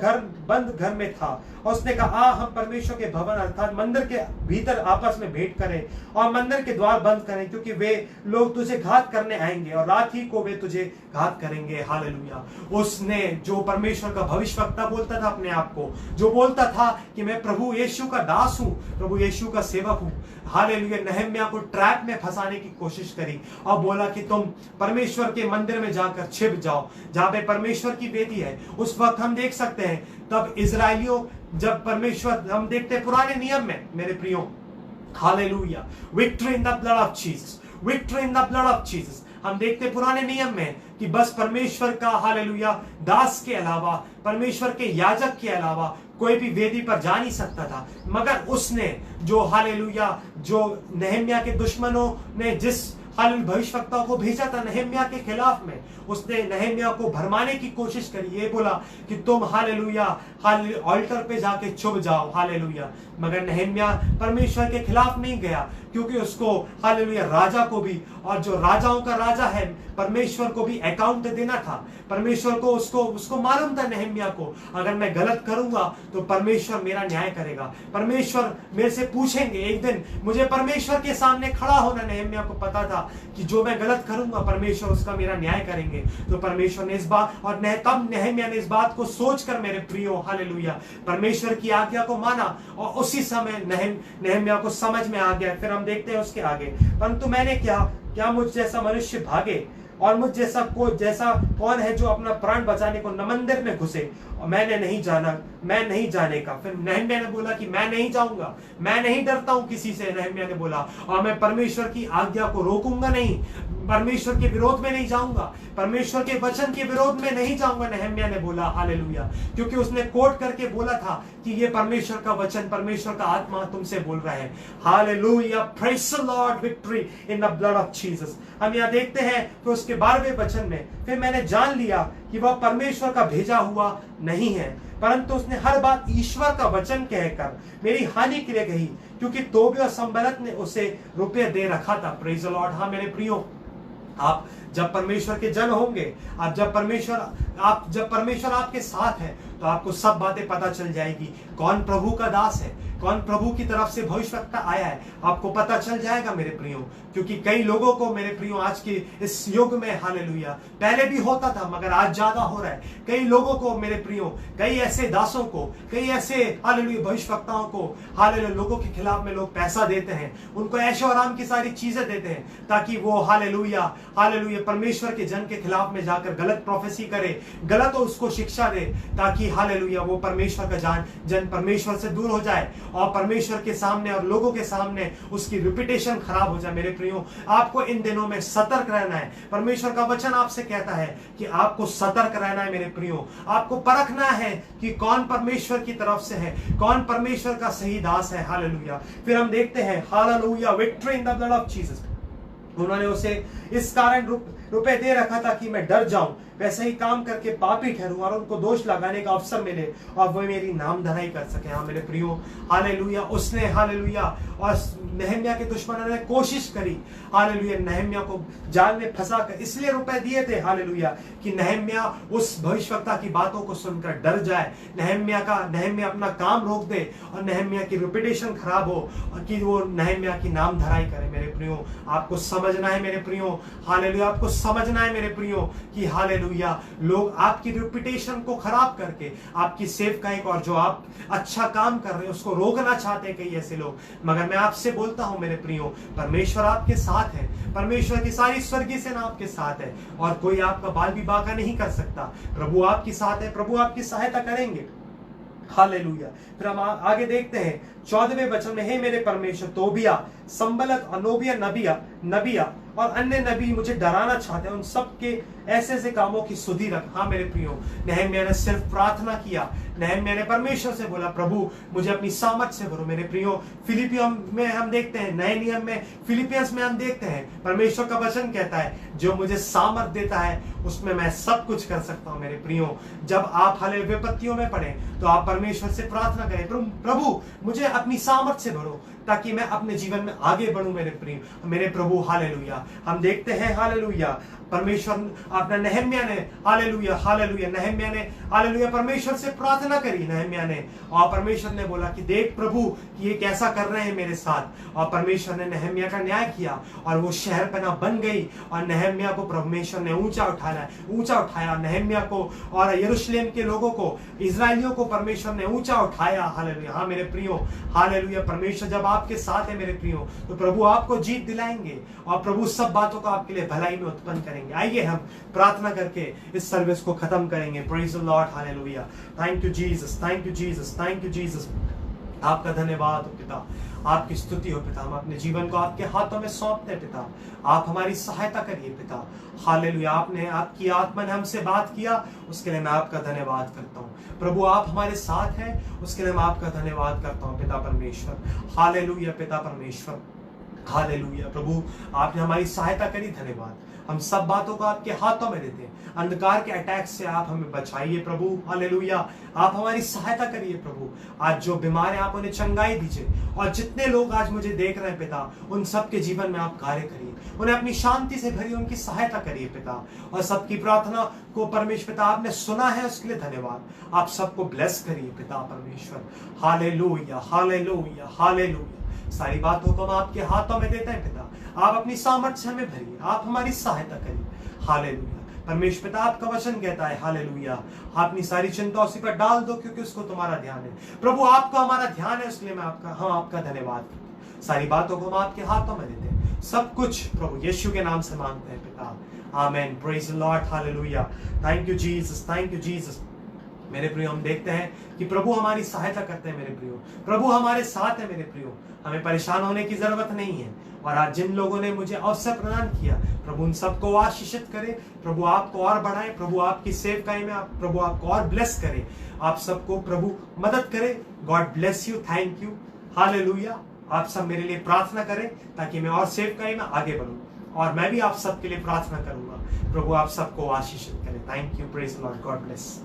बंद घर में था, और उसने कहा आ हम परमेश्वर के भवन अर्थात मंदिर के भीतर आपस में भेंट करें और मंदिर के द्वार बंद करें, क्योंकि वे लोग तुझे घात करने आएंगे और रात ही को वे तुझे घात करेंगे, हालेलुया। उसने जो परमेश्वर का भविष्यवक्ता बोलता था अपने आप को, जो बोलता था कि मैं प्रभु यीशु का दास हूं, प्रभु यीशु का सेवक हूं, हालेलुया, नेहम्याह को ट्रैप में फंसाने की कोशिश करी और बोला कि तुम परमेश्वर के मंदिर में जाकर छिप जाओ जहां पे परमेश्वर की वेदी है। उस वक्त हम देख सकते हैं तब इजराइलियों, जब परमेश्वर, हम देखते हैं पुराने नियम में मेरे प्रियो, hallelujah, victory in the blood of Jesus, victory in the blood of Jesus. हम देखते हैं पुराने नियम में कि बस परमेश्वर का, हालेलुया, दास के अलावा, परमेश्वर के याजक के अलावा कोई भी वेदी पर जा नहीं सकता था। मगर उसने जो, हालेलुया, जो नेहम्याह के दुश्मनों ने जिस भविष्यवक्ता को भेजा था नेहम्याह के खिलाफ में, उसने नेहम्याह को भरमाने की कोशिश करी। ये बोला कि तुम, हालेलुया, ऑल्टर पे जाके छुप जाओ, हालेलुया। मगर नेहम्याह परमेश्वर के खिलाफ नहीं गया, क्योंकि उसको, हालेलुया, राजा को भी, और जो राजाओं का राजा है, परमेश्वर को भी अकाउंट देना था। परमेश्वर को, उसको मालूम था नेहम्याह को, अगर मैं गलत करूंगा तो परमेश्वर मेरा न्याय करेगा, परमेश्वर मेरे से पूछेंगे एक दिन, मुझे परमेश्वर के सामने खड़ा होना। नेहम्याह को पता था कि जो मैं गलत करूंगा परमेश्वर उसका मेरा न्याय करेंगे। तो परमेश्वर ने इस बात, और तब नेहम्याह ने इस बात को सोचकर मेरे प्रियो, हालेलुया, परमेश्वर की आज्ञा को माना, और उसी समय नेहम्याह को समझ में आ गया। फिर हम देखते हैं उसके आगे, परंतु मैंने क्या मुझ जैसा मनुष्य भागे, और मुझ जैसा कौन है जो अपना प्राण बचाने को न मंदिर में घुसे, और मैंने नहीं जाने का। फिर नेहम्याह ने बोला कि मैं नहीं जाऊंगा, मैं नहीं डरता हूं किसी से, नेहम्याह ने बोला, और मैं परमेश्वर की आज्ञा को रोकूंगा नहीं, परमेश्वर के विरोध में नहीं जाऊंगा, परमेश्वर के वचन के विरोध में नहीं जाऊंगा, नेहम्याह ने बोला, हालेलुया। क्योंकि उसने कोट करके बोला था कि ये परमेश्वर का वचन, परमेश्वर का आत्मा तुमसे बोल रहा है, hallelujah, praise the Lord, victory in the blood of Jesus. हम यहाँ देखते हैं कि उसके 12वें वचन में, फिर मैंने जान लिया कि वह परमेश्वर का भेजा हुआ नहीं है, परंतु उसने हर बात ईश्वर का वचन कहकर मेरी हानि के लिए कही, क्योंकि तोबिया और संबलत ने उसे रुपये दे रखा था। Praise the Lord. हाँ मेरे प्रियो, आप जब परमेश्वर के जन होंगे, जब परमेश्वर आपके साथ है, तो आपको सब बातें पता चल जाएगी, कौन प्रभु का दास है, कौन प्रभु की तरफ से भविष्यवक्ता आया है, आपको पता चल जाएगा मेरे प्रियो। क्योंकि कई लोगों को मेरे प्रियो आज के इस युग में, हालेलुया, पहले भी होता था मगर आज ज्यादा हो रहा है, कई लोगों को मेरे प्रियो, कई ऐसे दासों को, कई ऐसे, हालेलुया, भविष्यवक्ताओं को, हालेलुया, लोगों के खिलाफ में लोग पैसा देते हैं, उनको ऐशो आराम की सारी चीजें देते हैं, ताकि वो, हालेलुया, परमेश्वर के जन के खिलाफ में जाकर गलत प्रोफेसी करे, गलत उसको शिक्षा दे, ताकि, हालेलुया, वो परमेश्वर का जन परमेश्वर से दूर हो जाए और परमेश्वर के सामने और लोगों के सामने उसकी रिपुटेशन खराब हो जाए। मेरे प्रियो, आपको इन दिनों में सतर्क रहना है। परमेश्वर का वचन आपसे कहता है कि आपको सतर्क रहना है मेरे प्रियो, आपको परखना है कि कौन परमेश्वर की तरफ से है, कौन परमेश्वर का सही दास है, हालेलुया। फिर हम देखते हैं, hallelujah, victory in the blood of Jesus. उन्होंने उसे इस कारण रुपए दे रखा था कि मैं डर जाऊं, वैसे ही काम करके पापी ठहरूं और उनको दोष लगाने का अवसर मिले और वो मेरी नाम धराई कर सके। हाँ मेरे प्रियो, हालेलुया, उसने, हालेलुया, और नेहम्याह के दुश्मनों ने कोशिश करी, हालेलुया, नेहम्याह को जाल में फंसा कर इसलिए रुपए दिए थे, हालेलुया, कि नेहम्याह उस भविष्यवक्ता की बातों को सुनकर डर जाए, नेहम्याह अपना काम रोक दे और नेहम्याह की रेपुटेशन खराब हो, कि वो नेहम्याह की नाम धराई करे। मेरे प्रियो, आपको समझना है मेरे प्रियो, हालेलुया, आपको समझना है मेरे प्रियो कि हालेलुया लोग आपकी रेपुटेशन को खराब करके आपकी सेवकाई को और जो आप अच्छा काम कर रहे हैं उसको रोकना चाहते हैं कई ऐसे लोग। मगर मैं आपसे बोलता हूं मेरे प्रियो, परमेश्वर आपके साथ है, परमेश्वर की सारी स्वर्गीय सेना आपके साथ है और कोई आपका बाल भी बांका नहीं कर सकता। प्रभु आपके साथ है, प्रभु आपकी सहायता करेंगे। हालेलुया। फिर हम आगे देखते हैं 14वें वचन में, हे मेरे परमेश्वर, तोबिया, संबलत, अनोबिया, नबिया और अन्य नबी मुझे डराना चाहते हैं, उन सब के ऐसे ऐसे कामों की सुधि रख। हाँ मेरे प्रियो, नहम्याह ने सिर्फ प्रार्थना किया, नहम्याह ने परमेश्वर से बोला, प्रभु मुझे अपनी सामर्थ से भरो। मेरे प्रियो, फिलिपियों में हम देखते हैं, नए नियम में फिलिपियंस में हम देखते हैं, परमेश्वर का वचन कहता है जो मुझे सामर्थ देता है उसमें मैं सब कुछ कर सकता हूं। मेरे प्रियो, जब आप हाले विपत्तियों में पड़े तो आप परमेश्वर से प्रार्थना करें, प्रभु मुझे अपनी सामर्थ से भरो ताकि मैं अपने जीवन में आगे बढ़ूं। मेरे प्रभु, हालेलुया। हम देखते हैं हालेलुया, परमेश्वर अपना नहम्याह ने हालेलुया नहम्याह ने हालेलुया परमेश्वर से प्रार्थना करी नहम्याह ने, और परमेश्वर ने बोला कि देख प्रभु कि ये कैसा कर रहे हैं मेरे साथ, और परमेश्वर ने नहम्याह का न्याय किया और वो शहर पना बन गई और नहम्याह को परमेश्वर ने ऊंचा उठाया नहम्याह को और यरूशलेम के लोगों को, इजराइलियों को परमेश्वर ने ऊंचा उठाया। हालेलुया। हाँ मेरे प्रियो, हालेलुया। परमेश्वर जब आपके साथ है मेरे प्रियो तो प्रभु आपको जीत दिलाएंगे और प्रभु सब बातों को आपके लिए भलाई में उत्पन्न करेंगे। आइए हम प्रार्थना करके इस सर्विस को खत्म करेंगे। प्रेज द लॉर्ड, हालेलुया। Thank you Jesus, thank you Jesus, thank you Jesus. आपका धन्यवाद हो पिता, आपकी स्तुति हो पिता। हम अपने जीवन को आपके हाथों में सौंपते हैं पिता, आप हमारी सहायता करिए पिता। हालेलुया। आपने आपकी आत्मा ने हमसे बात किया, उसके लिए मैं आपका धन्यवाद करता हूँ। प्रभु आप हमारे साथ हैं, उसके लिए मैं आपका धन्यवाद करता हूँ पिता परमेश्वर। हालेलुया पिता परमेश्वर, हालेलुया। प्रभु आपने हमारी सहायता करी, धन्यवाद। हम सब बातों को आपके हाथों में देते हैं, अंधकार के अटैक से आप हमें बचाइए प्रभु। हालेलुया। आप हमारी सहायता करिए प्रभु। आज जो बीमार हैं आप उन्हें चंगाई दीजिए, और जितने लोग आज मुझे देख रहे हैं पिता उन सबके जीवन में आप कार्य करिए, उन्हें अपनी शांति से भरिए, उनकी सहायता करिए पिता। और सबकी प्रार्थना को परमेश्वर पिता आपने सुना है, उसके लिए धन्यवाद। आप सबको ब्लेस करिए पिता परमेश्वर। Hallelujah hallelujah hallelujah. सारी बातों को हम आपके हाथों में देते हैं पिता, आप अपनी सामर्थ्य से हमें भरिए, आप हमारी सहायता करिए। हालेलुया। परमेश्वर पिता आपका वचन कहता है हालेलुया, आप अपनी सारी चिंता उसी पर डाल दो क्योंकि उसको तुम्हारा ध्यान है। प्रभु आपका हमारा ध्यान है, इसलिए मैं आपका धन्यवाद करता हूं। सारी बातों को हम आपके हाथों में देते हैं, सब कुछ प्रभु यीशु के नाम से मांगते हैं पिता, आमेन। प्रेज द लॉर्ड, हालेलुया। Thank you Jesus, thank you Jesus. मेरे प्रियो, हम देखते हैं कि प्रभु हमारी सहायता करते हैं मेरे प्रियो, प्रभु हमारे साथ है मेरे प्रियो, हमें परेशान होने की जरूरत नहीं है। और आज जिन लोगों ने मुझे अवसर प्रदान किया, प्रभु उन सबको आशीषित करे, प्रभु आपको और बढ़ाए, प्रभु आपकी सेवकाई में प्रभु आपको और ब्लेस करे, आप सबको प्रभु मदद करे। God bless you, thank you, hallelujah. आप सब मेरे लिए प्रार्थना करें ताकि मैं और सेवकाई में आगे बढ़ूं, और मैं भी आप सबके लिए प्रार्थना करूंगा। प्रभु आप सबको आशीषित करें। Thank you, praise the Lord, God bless.